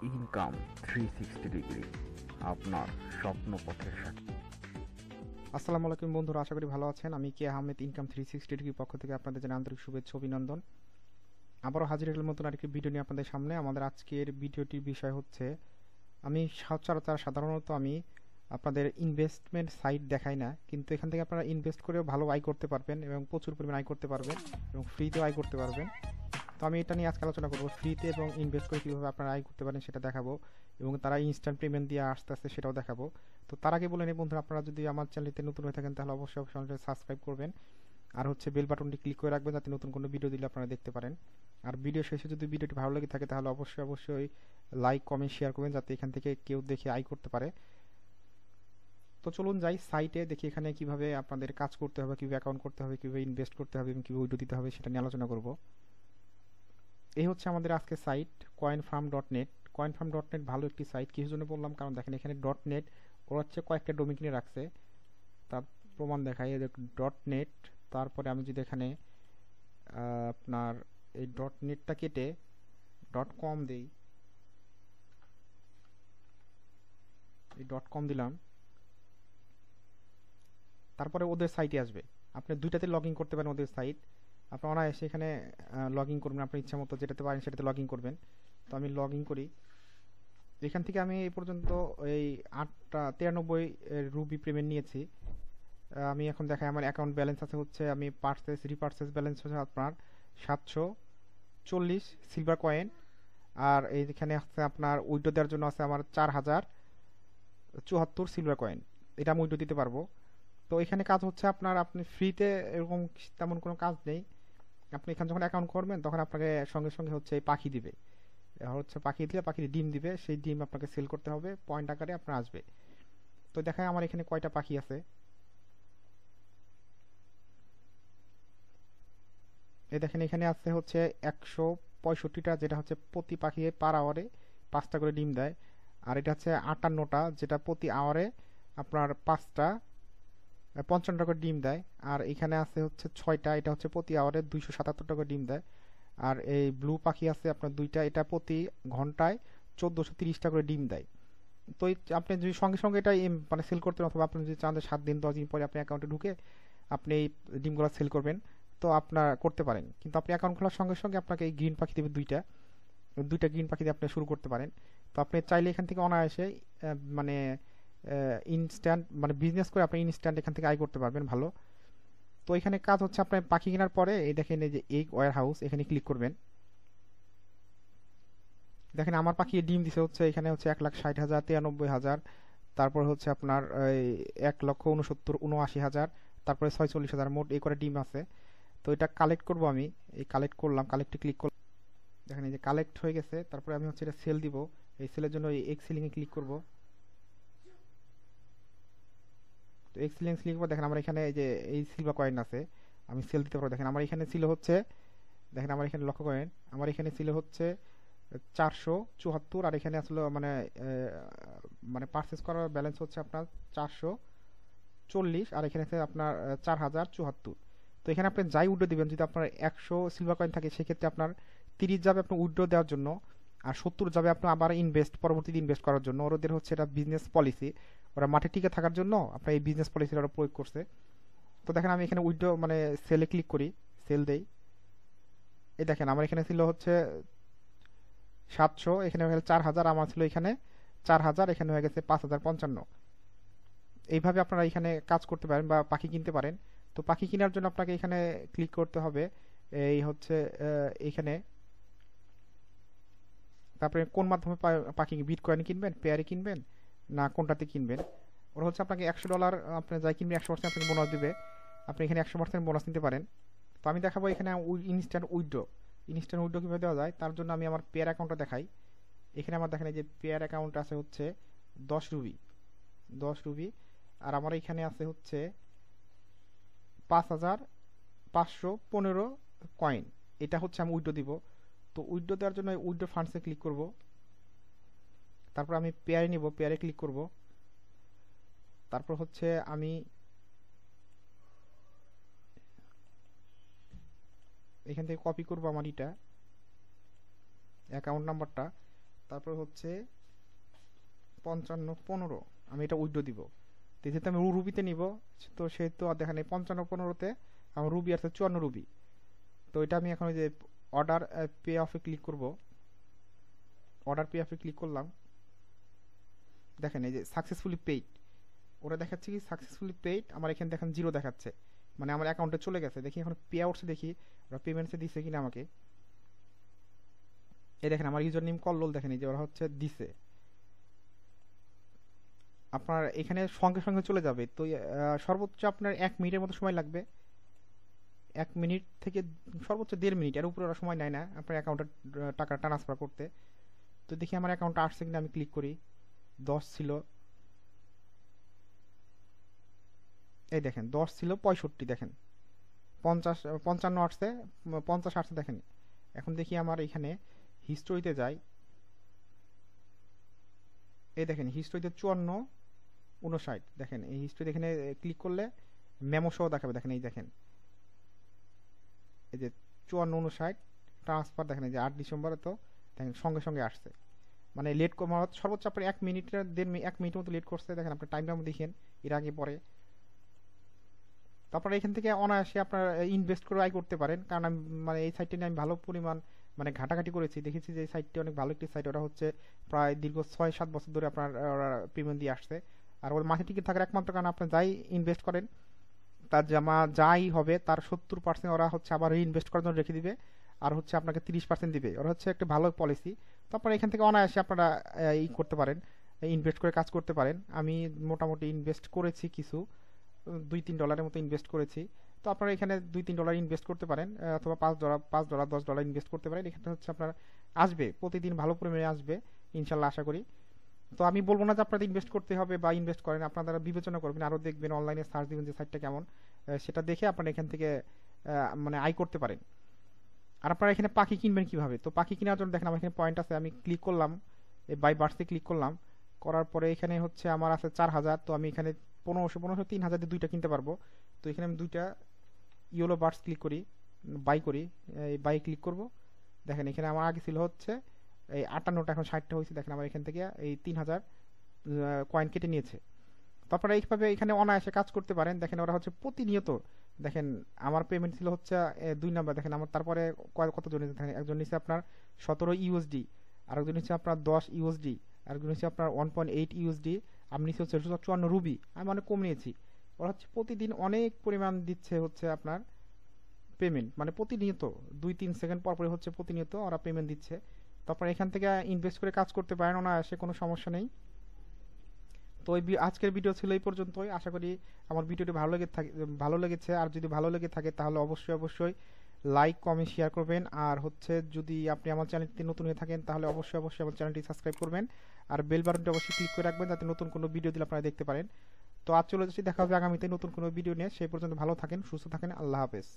Income 360 degree, আপনার স্বপ্ন পথের সাথে। আসসালামু আলাইকুম বন্ধুরা, আশা করি ভালো আছেন। আমি কে আহমেদ ইনকাম 360 ডিগ্রির পক্ষ থেকে আপনাদের জানাই আন্তরিক শুভেচ্ছা অভিনন্দন। আবারও হাজির হলাম নতুন আরেকটি ভিডিও নিয়ে আপনাদের সামনে। আমাদের আজকের ভিডিওটির বিষয় হচ্ছে, আমি সাধারণত আপনাদের ইনভেস্টমেন্ট সাইট দেখাই না, কিন্তু এখান থেকে আপনারা ইনভেস্ট করেও ভালো আয় করতে পারবেন এবং প্রচুর পরিমাণ আয় করতে পারবেন এবং ফ্রিতেও আয় করতে পারবেন। তো আমি এটা নিয়ে আজকে আলোচনা করবো, ফ্রিতে এবং ইনভেস্ট করে কীভাবে আপনারা আয় করতে পারেন সেটা দেখাবো, এবং তারা ইনস্ট্যান্ট পেমেন্ট দিয়ে আস্তে আস্তে সেটাও দেখাবো। তো তার আগে বলে নিই বন্ধুরা, আপনারা যদি আমার চ্যানেলটিতে নতুন হয়ে থাকেন তাহলে অবশ্যই চ্যানেলটি সাবস্ক্রাইব করবেন, আর হচ্ছে বেল বাটনটি ক্লিক করে রাখবেন যাতে নতুন কোনো ভিডিও দিলে আপনারা দেখতে পারেন। আর ভিডিও শেষে যদি ভিডিওটি ভালো লেগে থাকে তাহলে অবশ্যই লাইক কমেন্ট শেয়ার করবেন যাতে এখান থেকে কেউ দেখে আয় করতে পারে। তো চলুন যাই সাইটে, দেখি এখানে কিভাবে আপনাদের কাজ করতে হবে, কিভাবে অ্যাকাউন্ট করতে হবে, কিভাবে ইনভেস্ট করতে হবে এবং কিভাবে উইথড্র দিতে হবে সেটা নিয়ে আলোচনা করব। এই হচ্ছে আমাদের আজকে সাইট coinfarm.net। coinfarm.net ভালো একটি সাইট। কিছু জন্য বললাম, কারণ দেখেন এখানে .net ওরা হচ্ছে কয়েকটা ডোমেইন কিনে রাখছে, তার প্রমাণ দেখাই। .net, তারপরে আমি যদি এখানে আপনার এই .netটা কেটে .com দেই, এই .com দিলাম, তারপরে ওদের সাইটে আসবে। আপনি দুইটাতে লগ ইন করতে পারেন ওদের সাইট। আপনার অনায়াসে এখানে লগ ইন করবেন, আপনার ইচ্ছা মতো যেটাতে পারেন সেটাতে লগ ইন করবেন। তো আমি লগ ইন করি। এখান থেকে আমি এই পর্যন্ত এই 93 রুবি পেমেন্ট নিয়েছি। আমি এখন দেখাই আমার অ্যাকাউন্ট ব্যালেন্স আছে হচ্ছে, আমি রিপারচেস ব্যালেন্স হচ্ছে আপনার 740 সিলভার কয়েন। আর এইখানে আছে আপনার উইড্রো দেওয়ার জন্য আছে আমার 4074 সিলভার কয়েন। এটা আমি উইড্রো দিতে পারবো। তো এখানে কাজ হচ্ছে আপনার, আপনি ফ্রিতে এরকম তেমন কোনো কাজ নেই। আপনি এখানে যখন অ্যাকাউন্ট করবেন তখন আপনাকে সঙ্গে সঙ্গে হচ্ছে পাখি দিবে, হচ্ছে পাখি দিলে পাখির ডিম দিবে, সেই ডিম আপনাকে সেল করতে হবে, পয়েন্ট আকারে আপনার আসবে। তো দেখায় আমার এখানে কয়টা পাখি আছে। এই দেখেন এখানে আছে হচ্ছে 165টা, যেটা হচ্ছে প্রতি পাখি পার আওয়ারে 5টা করে ডিম দেয়। আর এটা হচ্ছে 58টা, যেটা প্রতি আওয়ারে আপনার 5টা 55টা করে ডিম দেয়। আর এখানে আছে হচ্ছে 6টা, এটা হচ্ছে প্রতি আওয়ারে 277টা করে ডিম দেয়। আর এই ব্লু পাখি আছে আপনার 2টা, এটা প্রতি ঘন্টায় 1430টা করে ডিম দেয়। তো আপনি যদি সঙ্গে সঙ্গে এটা মানে সেল করতে, অথবা আপনি যদি চান যে 7 দিন 10 দিন পরে আপনি অ্যাকাউন্টে ঢুকে আপনি এই ডিমগুলো সেল করবেন, তো আপনার করতে পারেন। কিন্তু আপনি অ্যাকাউন্ট খোলার সঙ্গে সঙ্গে আপনাকে এই গ্রিন পাখি দেবে দুইটা দুইটা গ্রিন পাখি দিয়ে আপনি শুরু করতে পারেন। তো আপনি চাইলে এখান থেকে অনায়াসে মানে ইনস্ট্যান্ট মানে বিজনেস করে আপনি ইনস্ট্যান্ট এখান থেকে আয় করতে পারবেন ভালো। তো এখানে কাজ হচ্ছে, আপনার পাখি কেনার পরে এই দেখেন এই যে এগ ওয়্যার হাউস, এখানে ক্লিক করবেন। দেখেন আমার পাখি ডিম দিছে হচ্ছে এখানে হচ্ছে 1,60,000, 93,000, তারপর হচ্ছে আপনার 1,69,79,000, তারপরে 46,000, মোট এই করে ডিম আছে। তো এটা কালেক্ট করব আমি। এই কালেক্ট করলাম, কালেক্টে ক্লিক করলাম, দেখেন এই যে কালেক্ট হয়ে গেছে। তারপরে আমি হচ্ছে এটা সেল দিব। এই সেলের জন্য এই এক্স সেলিং এ ক্লিক করব। তো এক্স সেলিং ক্লিক করব, দেখেন আমার এখানে এই যে এই সিলভার কয়েন আছে, আমি সেল দিতে পারবো। দেখেন আমার এখানে ছিল হচ্ছে, দেখেন আমার এখানে লক্ষ্য করেন, আমার এখানে ছিল হচ্ছে 474, আর এখানে আসলে মানে মানে পারচেস করার ব্যালেন্স হচ্ছে আপনার 440, আর এখানে আছে আপনার 4074। তো এখানে আপনি যাই উইড্রো দিবেন, যদি আপনার 100 সিলভার কয়েন থাকে সেক্ষেত্রে আপনার 30 যাবে আপনার উইড্রো দেওয়ার জন্য, আর 70 যাবে আপনার আবার পরবর্তীতে ইনভেস্ট করার জন্য। ওদের হচ্ছে এটা বিজনেস পলিসি, ওরা মাঠে টিকে থাকার জন্য আপনার এই বিজনেস পলিসিটা ওরা প্রয়োগ করছে। তো দেখেন আমি এখানে উইড্রো মানে সেলে ক্লিক করি, সেল দেই। এই দেখেন আমার এখানে ছিল হচ্ছে 700, এখানে হয়ে গেছে 4,000, আমার ছিল এখানে 4,000, এখানে হয়ে গেছে 5,055। এইভাবে আপনারা এখানে কাজ করতে পারেন বা পাখি কিনতে পারেন। তো পাখি কেনার জন্য আপনাকে এখানে ক্লিক করতে হবে, এই হচ্ছে এইখানে। তারপরে কোন মাধ্যমে পাখি বিটকয়েন কিনবেন, পেয়ারে কিনবেন, না কোনটাতে কিনবেন। ওরা হচ্ছে আপনাকে $100 আপনি যাই কিনবেন 100% আপনাকে বোনাস দিবে, আপনি এখানে 100% বোনাস নিতে পারেন। তো আমি দেখাবো এখানে ইনস্ট্যান্ট উইথড্র কীভাবে দেওয়া যায়, তার জন্য আমি আমার পেয়ার অ্যাকাউন্টটা দেখাই। এখানে আমার দেখেন এই যে পেয়ার অ্যাকাউন্ট আছে হচ্ছে 10 রুবি, আর আমার এখানে আছে হচ্ছে 5,515 কয়েন। এটা হচ্ছে আমি উইথড্র দিব। তো উইথড্র দেওয়ার জন্য উইথড্র ফান্ডসে ক্লিক করব, তারপর আমি পেয়ারে নিব, পেয়ারে ক্লিক করব, তারপর হচ্ছে আমি এখান থেকে কপি করব আমার অ্যাকাউন্ট নাম্বারটা, তারপর হচ্ছে 55 15 আমি এটা উইথড্র দিব। তো যেহেতু আমি রুবিতে নিব, তো সেহেতু আর দেখেন এই 55 15-তে আমার রুবি আছে 54 রুবি। তো এটা আমি এখন ওই যে অর্ডার পে অফে ক্লিক করব। অর্ডার পে অফে ক্লিক করলাম, দেখেন এই যে সাকসেসফুলি পেইড ওরা দেখাচ্ছে কি সাকসেসফুলি পেইড, আমার এখানে দেখেন 0 দেখাচ্ছে, মানে আমার অ্যাকাউন্টে চলে গেছে। দেখি এখন পে আউটসে দেখি ওরা পেমেন্টসে দিছে কিনা আমাকে। এই দেখেন আমার ইউজার নেম কল্লোল, দেখেন এই যে ওরা হচ্ছে দিছে। আপনার এখানে সঙ্গে সঙ্গে চলে যাবে। তো সর্বোচ্চ আপনার 1 মিনিটের মতো সময় লাগবে, 1 মিনিট থেকে সর্বোচ্চ 1.5 মিনিট, এর উপরে ওরা সময় নেয় না আপনার অ্যাকাউন্টে টাকা ট্রান্সফার করতে। তো দেখি আমার অ্যাকাউন্টে আসছে কিনা, আমি ক্লিক করি। 10 ছিল, এই দেখেন 10 ছিল 65, দেখেন 55 আসছে, 50 আসছে দেখেন। এখন দেখি আমার এখানে হিস্টোরিতে যাই, এই দেখেন হিস্টোরিতে 54 59 দেখেন। এই হিস্টোরি এখানে ক্লিক করলে মেমো সহ দেখাবে, দেখেন এই দেখেন এই যে 54 59 ট্রান্সফার, দেখেন এই যে 8 ডিসেম্বর। তো দেখেন সঙ্গে সঙ্গে আসছে, মানে লেট সর্বোচ্চ আপনার 1 মিনিটের 1 মিনিটের মতো লেট করছে। দেখেন আপনার টাইমটা দেখেন এর আগে পরে। তারপরে এখান থেকে অনায়াসে আপনার ইনভেস্ট করে আয় করতে পারেন, কারণ আমি মানে এই সাইটটা নিয়ে আমি ভালো পরিমাণ মানে ঘাটাঘাটি করেছি, দেখেছি যে এই সাইটটি অনেক ভালো একটি সাইট। ওরা হচ্ছে প্রায় দীর্ঘ 6-7 বছর ধরে আপনার ওরা পেমেন্ট দিয়ে আসছে। আর ওর মাঠে টিকে থাকার একমাত্র কারণ আপনি যাই ইনভেস্ট করেন তার যাই হবে তার 70% ওরা হচ্ছে আবার ইনভেস্ট করার জন্য রেখে দিবে, আর হচ্ছে আপনাকে 30% দিবে। ওরা হচ্ছে একটা ভালো পলিসি। তো আপনারা এখান থেকে অনায়াসে আপনারা ই করতে পারেন, ইনভেস্ট করে কাজ করতে পারেন। আমি মোটামুটি ইনভেস্ট করেছি কিছু, $2-3 মতো ইনভেস্ট করেছি। তো আপনারা এখানে $2-3 ইনভেস্ট করতে পারেন, অথবা $5 $10 ইনভেস্ট করতে পারেন। এখানে হচ্ছে আপনার আসবে প্রতিদিন ভালো পরিমাণে আসবে ইনশাল্লাহ, আশা করি। তো আমি বলবো না যে আপনাদের ইনভেস্ট করতে হবে বা ইনভেস্ট করেন, আপনারা বিবেচনা করবেন, আরও দেখবেন অনলাইনে সার্চ দিবেন যে সাইটটা কেমন, সেটা দেখে আপনারা এখান থেকে মানে আয় করতে পারেন। আর আপনারা এখানে পাখি কিনবেন কিভাবে, তো পাখি কেনার জন্য দেখেন আমার এখানে পয়েন্ট আছে, আমি ক্লিক করলাম, এই বাই বার্ডসে ক্লিক করলাম, করার পরে এখানে হচ্ছে আমার আছে 4000। তো আমি এখানে 1500 3000 দিয়ে 2টা কিনতে পারবো। তো এখানে আমি 2টা ইয়েলো বার্ডস ক্লিক করি, বাই করি, এই বাই ক্লিক করব। দেখেন এখানে আমার আগে ছিল হচ্ছে এই 58টা, এখন 60টা হয়েছে। দেখেন আমার এখান থেকে এই 3000 কয়েন কেটে নিয়েছে। তারপরে এইভাবে এখানে অনায়াসে কাজ করতে পারেন। দেখেন ওরা হচ্ছে প্রতিনিয়ত, দেখেন আমার পেমেন্ট ছিল হচ্ছে 2 নাম্বার। দেখেন আমার তারপরে কতজন দেখেন, একজন নিচ্ছে আপনার 17 ইউএসডি, আরেকজন নিচ্ছে আপনার 10 ইউএসডি, আরেকজন নিচ্ছে আপনার 1.8 ইউএসডি, আমি নিচ্ছি হচ্ছে 54 রুবি। আমি অনেক কম নিয়েছি। ওরা হচ্ছে প্রতিদিন অনেক পরিমাণ দিচ্ছে হচ্ছে আপনার পেমেন্ট, মানে প্রতিনিয়ত 2-3 সেকেন্ড পর পরে হচ্ছে প্রতিনিয়ত ওরা পেমেন্ট দিচ্ছে। তারপর এখান থেকে ইনভেস্ট করে কাজ করতে পারেন অনায়াসে, কোনো সমস্যা নেই। তো আজকের ভিডিও ছিল এই পর্যন্তই। আশা করি আমার ভিডিওটি ভালো লেগেছে। আর যদি ভালো লেগে থাকে তাহলে অবশ্যই লাইক কমেন্ট শেয়ার করবেন। আর হচ্ছে যদি আপনি আমার চ্যানেলটি নতুন হয়ে থাকেন তাহলে অবশ্যই আমার চ্যানেলটি সাবস্ক্রাইব করবেন, আর বেল বাটনটি অবশ্যই ক্লিক করে রাখবেন যাতে নতুন কোনো ভিডিও দিলে আপনারা দেখতে পারেন। তো আজ চলে যাচ্ছি, দেখা হবে আগামীতে নতুন কোনো ভিডিও নিয়ে। সেই পর্যন্ত ভালো থাকেন, সুস্থ থাকেন, আল্লাহ হাফেজ।